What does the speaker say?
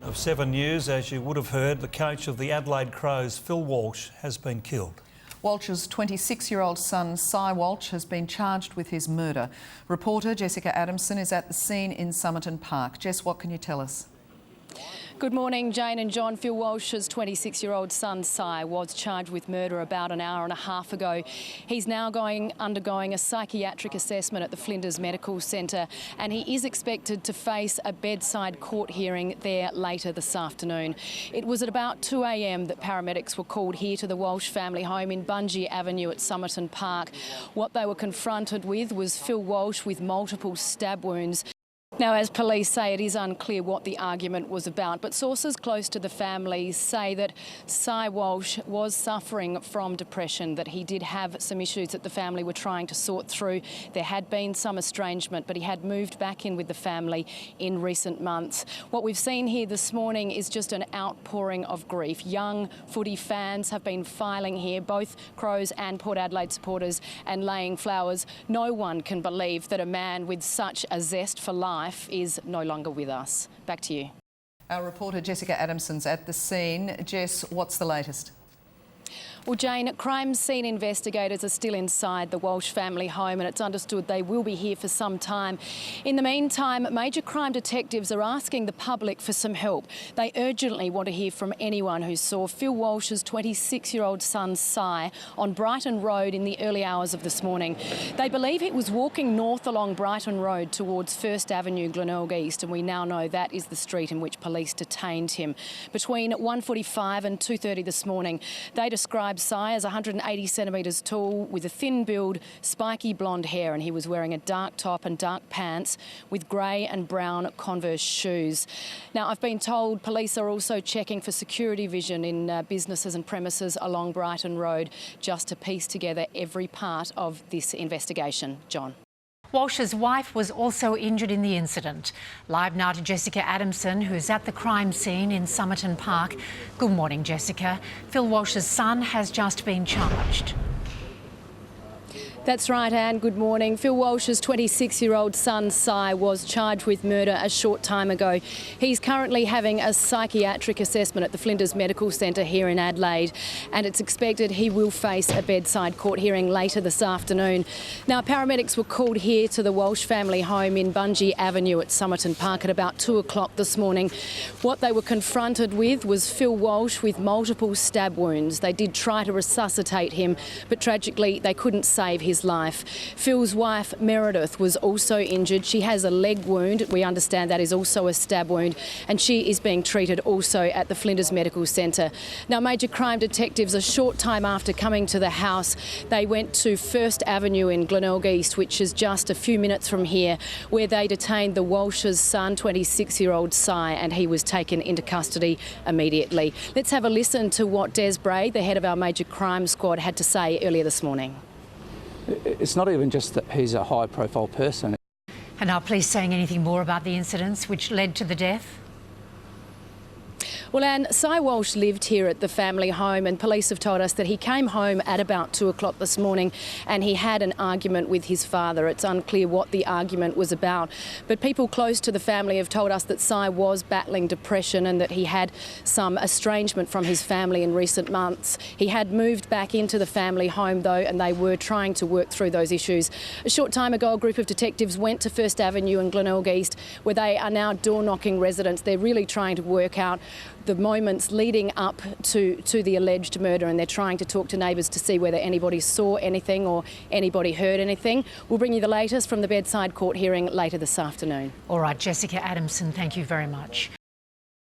Of 7 News, as you would have heard, the coach of the Adelaide Crows, Phil Walsh, has been killed. Walsh's 26-year-old son, Cy Walsh, has been charged with his murder. Reporter Jessica Adamson is at the scene in Somerton Park. Jess, what can you tell us? Good morning, Jane and John. Phil Walsh's 26-year-old son, Cy, was charged with murder about an hour and a half ago. He's now undergoing a psychiatric assessment at the Flinders Medical Centre, and he is expected to face a bedside court hearing there later this afternoon. It was at about 2 a.m. that paramedics were called here to the Walsh family home in Bungie Avenue at Somerton Park. What they were confronted with was Phil Walsh with multiple stab wounds. Now, as police say, it is unclear what the argument was about, but sources close to the family say that Cy Walsh was suffering from depression, that he did have some issues that the family were trying to sort through. There had been some estrangement, but he had moved back in with the family in recent months. What we've seen here this morning is just an outpouring of grief. Young footy fans have been filing here, both Crows and Port Adelaide supporters, and laying flowers. No one can believe that a man with such a zest for life is no longer with us. Back to you. Our reporter Jessica Adamson's at the scene. Jess, what's the latest? Well, Jane, crime scene investigators are still inside the Walsh family home, and it's understood they will be here for some time. In the meantime, major crime detectives are asking the public for some help. They urgently want to hear from anyone who saw Phil Walsh's 26-year-old son, Cy, on Brighton Road in the early hours of this morning. They believe he was walking north along Brighton Road towards First Avenue, Glenelg East, and we now know that is the street in which police detained him. Between 1:45 and 2:30 this morning, they described Cy as 180 centimetres tall, with a thin build, spiky blonde hair, and he was wearing a dark top and dark pants with grey and brown Converse shoes. Now, I've been told police are also checking for security vision in businesses and premises along Brighton Road, just to piece together every part of this investigation. John. Walsh's wife was also injured in the incident. Live now to Jessica Adamson, who's at the crime scene in Somerton Park. Good morning, Jessica. Phil Walsh's son has just been charged. That's right, Anne. Good morning. Phil Walsh's 26-year-old son, Cy, was charged with murder a short time ago. He's currently having a psychiatric assessment at the Flinders Medical Centre here in Adelaide, and it's expected he will face a bedside court hearing later this afternoon. Now, paramedics were called here to the Walsh family home in Bungie Avenue at Somerton Park at about 2 o'clock this morning. What they were confronted with was Phil Walsh with multiple stab wounds. They did try to resuscitate him, but tragically they couldn't save his life. Phil's wife, Meredith, was also injured. She has a leg wound. We understand that is also a stab wound, and she is being treated also at the Flinders Medical Centre. Now, major crime detectives, a short time after coming to the house, they went to First Avenue in Glenelg East, which is just a few minutes from here, where they detained the Walsh's son, 26-year-old Cy, and he was taken into custody immediately. Let's have a listen to what Des Bray, the head of our major crime squad, had to say earlier this morning. It's not even just that he's a high-profile person. And are police saying anything more about the incidents which led to the death? Well, Anne, Cy Walsh lived here at the family home, and police have told us that he came home at about 2 o'clock this morning and he had an argument with his father. It's unclear what the argument was about, but people close to the family have told us that Cy was battling depression and that he had some estrangement from his family in recent months. He had moved back into the family home, though, and they were trying to work through those issues. A short time ago, a group of detectives went to First Avenue and Glenelg East, where they are now door-knocking residents. They're really trying to work out the moments leading up to the alleged murder, and they're trying to talk to neighbours to see whether anybody saw anything or anybody heard anything. We'll bring you the latest from the bedside court hearing later this afternoon. All right, Jessica Adamson, thank you very much.